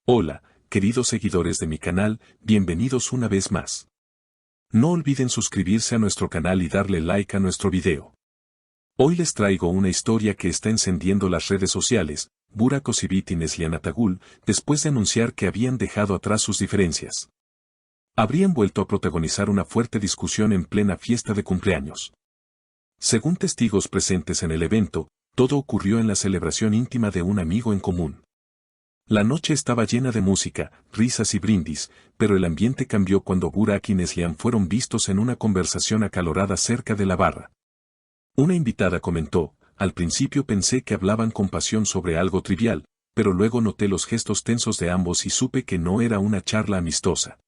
Hola, queridos seguidores de mi canal, bienvenidos una vez más. No olviden suscribirse a nuestro canal y darle like a nuestro video. Hoy les traigo una historia que está encendiendo las redes sociales. Burak Özçivit y Neslihan Atagül, después de anunciar que habían dejado atrás sus diferencias, habrían vuelto a protagonizar una fuerte discusión en plena fiesta de cumpleaños. Según testigos presentes en el evento, todo ocurrió en la celebración íntima de un amigo en común. La noche estaba llena de música, risas y brindis, pero el ambiente cambió cuando Burak y Neslihan fueron vistos en una conversación acalorada cerca de la barra. Una invitada comentó: al principio pensé que hablaban con pasión sobre algo trivial, pero luego noté los gestos tensos de ambos y supe que no era una charla amistosa.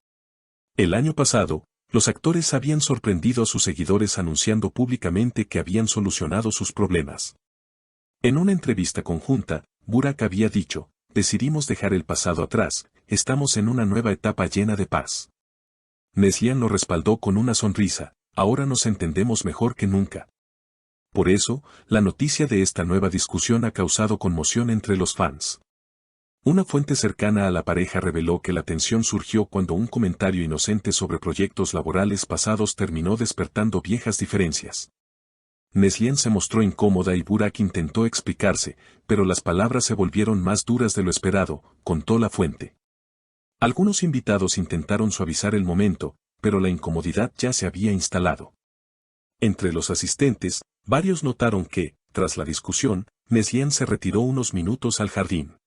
El año pasado, los actores habían sorprendido a sus seguidores anunciando públicamente que habían solucionado sus problemas. En una entrevista conjunta, Burak había dicho: decidimos dejar el pasado atrás, estamos en una nueva etapa llena de paz. Neslihan lo respaldó con una sonrisa: ahora nos entendemos mejor que nunca. Por eso, la noticia de esta nueva discusión ha causado conmoción entre los fans. Una fuente cercana a la pareja reveló que la tensión surgió cuando un comentario inocente sobre proyectos laborales pasados terminó despertando viejas diferencias. Neslihan se mostró incómoda y Burak intentó explicarse, pero las palabras se volvieron más duras de lo esperado, contó la fuente. Algunos invitados intentaron suavizar el momento, pero la incomodidad ya se había instalado. Entre los asistentes, varios notaron que, tras la discusión, Neslihan se retiró unos minutos al jardín.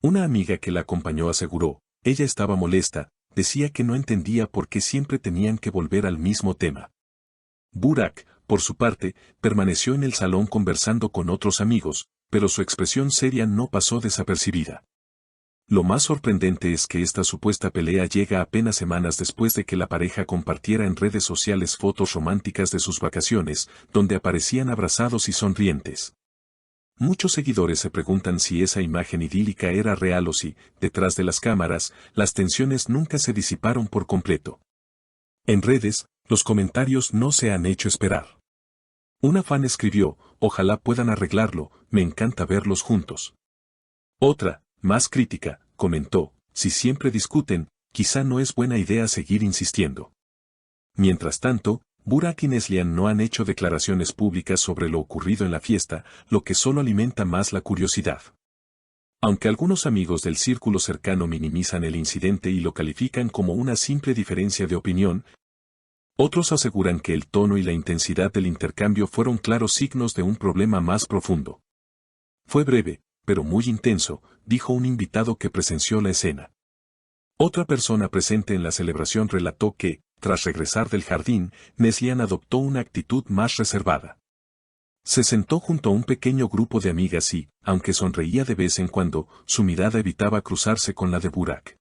Una amiga que la acompañó aseguró: ella estaba molesta, decía que no entendía por qué siempre tenían que volver al mismo tema. Burak, por su parte, permaneció en el salón conversando con otros amigos, pero su expresión seria no pasó desapercibida. Lo más sorprendente es que esta supuesta pelea llega apenas semanas después de que la pareja compartiera en redes sociales fotos románticas de sus vacaciones, donde aparecían abrazados y sonrientes. Muchos seguidores se preguntan si esa imagen idílica era real o si, detrás de las cámaras, las tensiones nunca se disiparon por completo. En redes, los comentarios no se han hecho esperar. Una fan escribió: ojalá puedan arreglarlo, me encanta verlos juntos. Otra, más crítica, comentó: si siempre discuten, quizá no es buena idea seguir insistiendo. Mientras tanto, Burak y Neslihan no han hecho declaraciones públicas sobre lo ocurrido en la fiesta, lo que solo alimenta más la curiosidad. Aunque algunos amigos del círculo cercano minimizan el incidente y lo califican como una simple diferencia de opinión, otros aseguran que el tono y la intensidad del intercambio fueron claros signos de un problema más profundo. Fue breve, pero muy intenso, dijo un invitado que presenció la escena. Otra persona presente en la celebración relató que, tras regresar del jardín, Neslihan adoptó una actitud más reservada. Se sentó junto a un pequeño grupo de amigas y, aunque sonreía de vez en cuando, su mirada evitaba cruzarse con la de Burak.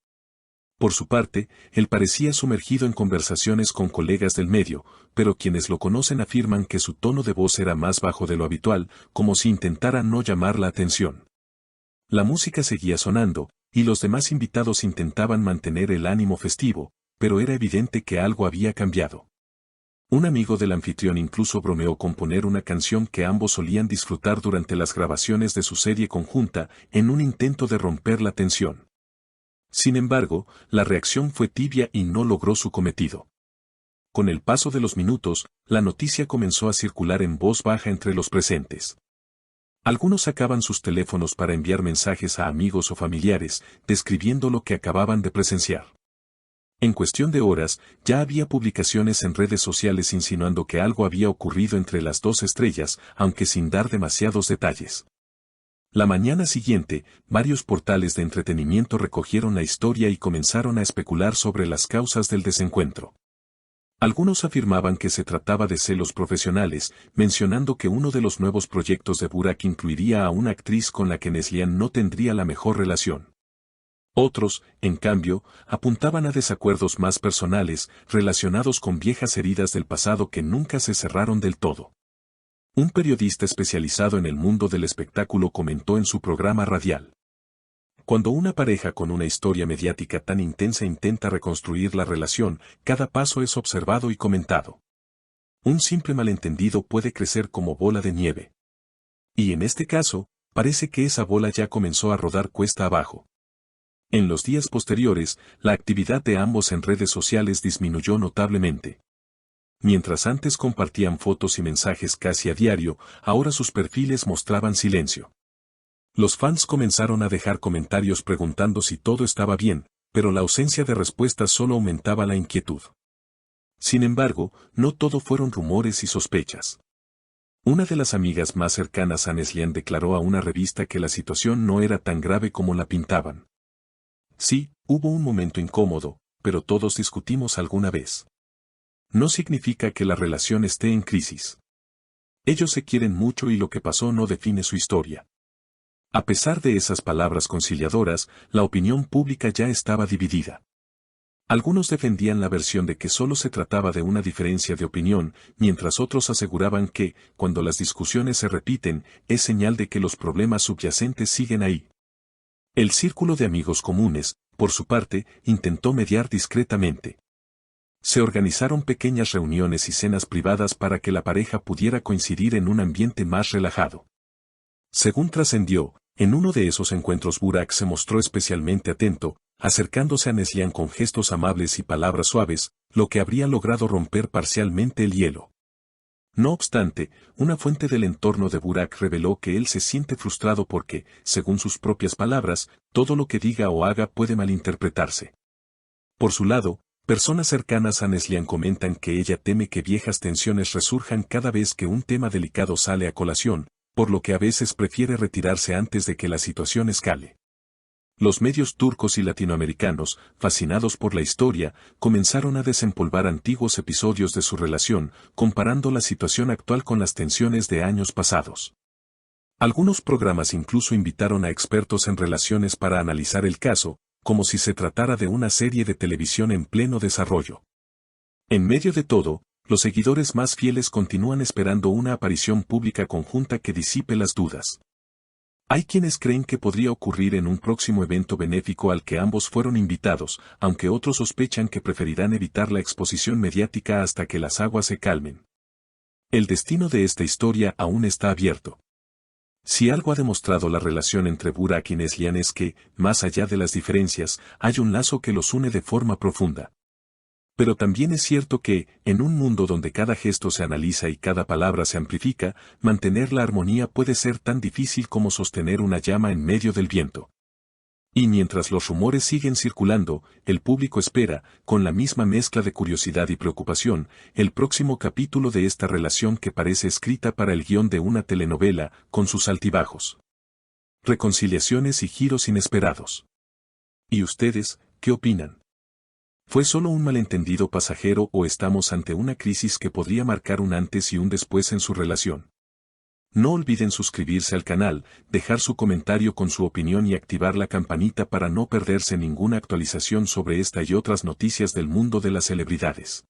Por su parte, él parecía sumergido en conversaciones con colegas del medio, pero quienes lo conocen afirman que su tono de voz era más bajo de lo habitual, como si intentara no llamar la atención. La música seguía sonando, y los demás invitados intentaban mantener el ánimo festivo, pero era evidente que algo había cambiado. Un amigo del anfitrión incluso bromeó con poner una canción que ambos solían disfrutar durante las grabaciones de su serie conjunta, en un intento de romper la tensión. Sin embargo, la reacción fue tibia y no logró su cometido. Con el paso de los minutos, la noticia comenzó a circular en voz baja entre los presentes. Algunos sacaban sus teléfonos para enviar mensajes a amigos o familiares, describiendo lo que acababan de presenciar. En cuestión de horas, ya había publicaciones en redes sociales insinuando que algo había ocurrido entre las dos estrellas, aunque sin dar demasiados detalles. La mañana siguiente, varios portales de entretenimiento recogieron la historia y comenzaron a especular sobre las causas del desencuentro. Algunos afirmaban que se trataba de celos profesionales, mencionando que uno de los nuevos proyectos de Burak incluiría a una actriz con la que Neslihan no tendría la mejor relación. Otros, en cambio, apuntaban a desacuerdos más personales, relacionados con viejas heridas del pasado que nunca se cerraron del todo. Un periodista especializado en el mundo del espectáculo comentó en su programa radial: cuando una pareja con una historia mediática tan intensa intenta reconstruir la relación, cada paso es observado y comentado. Un simple malentendido puede crecer como bola de nieve. Y en este caso, parece que esa bola ya comenzó a rodar cuesta abajo. En los días posteriores, la actividad de ambos en redes sociales disminuyó notablemente. Mientras antes compartían fotos y mensajes casi a diario, ahora sus perfiles mostraban silencio. Los fans comenzaron a dejar comentarios preguntando si todo estaba bien, pero la ausencia de respuestas solo aumentaba la inquietud. Sin embargo, no todo fueron rumores y sospechas. Una de las amigas más cercanas a Neslihan declaró a una revista que la situación no era tan grave como la pintaban. Sí, hubo un momento incómodo, pero todos discutimos alguna vez. No significa que la relación esté en crisis. Ellos se quieren mucho y lo que pasó no define su historia. A pesar de esas palabras conciliadoras, la opinión pública ya estaba dividida. Algunos defendían la versión de que solo se trataba de una diferencia de opinión, mientras otros aseguraban que, cuando las discusiones se repiten, es señal de que los problemas subyacentes siguen ahí. El círculo de amigos comunes, por su parte, intentó mediar discretamente. Se organizaron pequeñas reuniones y cenas privadas para que la pareja pudiera coincidir en un ambiente más relajado. Según trascendió, en uno de esos encuentros Burak se mostró especialmente atento, acercándose a Neslihan con gestos amables y palabras suaves, lo que habría logrado romper parcialmente el hielo. No obstante, una fuente del entorno de Burak reveló que él se siente frustrado porque, según sus propias palabras, todo lo que diga o haga puede malinterpretarse. Por su lado, personas cercanas a Neslihan comentan que ella teme que viejas tensiones resurjan cada vez que un tema delicado sale a colación, por lo que a veces prefiere retirarse antes de que la situación escale. Los medios turcos y latinoamericanos, fascinados por la historia, comenzaron a desempolvar antiguos episodios de su relación, comparando la situación actual con las tensiones de años pasados. Algunos programas incluso invitaron a expertos en relaciones para analizar el caso, como si se tratara de una serie de televisión en pleno desarrollo. En medio de todo, los seguidores más fieles continúan esperando una aparición pública conjunta que disipe las dudas. Hay quienes creen que podría ocurrir en un próximo evento benéfico al que ambos fueron invitados, aunque otros sospechan que preferirán evitar la exposición mediática hasta que las aguas se calmen. El destino de esta historia aún está abierto. Si algo ha demostrado la relación entre Burak y Neslihan es que, más allá de las diferencias, hay un lazo que los une de forma profunda. Pero también es cierto que, en un mundo donde cada gesto se analiza y cada palabra se amplifica, mantener la armonía puede ser tan difícil como sostener una llama en medio del viento. Y mientras los rumores siguen circulando, el público espera, con la misma mezcla de curiosidad y preocupación, el próximo capítulo de esta relación que parece escrita para el guión de una telenovela, con sus altibajos, reconciliaciones y giros inesperados. ¿Y ustedes, qué opinan? ¿Fue solo un malentendido pasajero o estamos ante una crisis que podría marcar un antes y un después en su relación? No olviden suscribirse al canal, dejar su comentario con su opinión y activar la campanita para no perderse ninguna actualización sobre esta y otras noticias del mundo de las celebridades.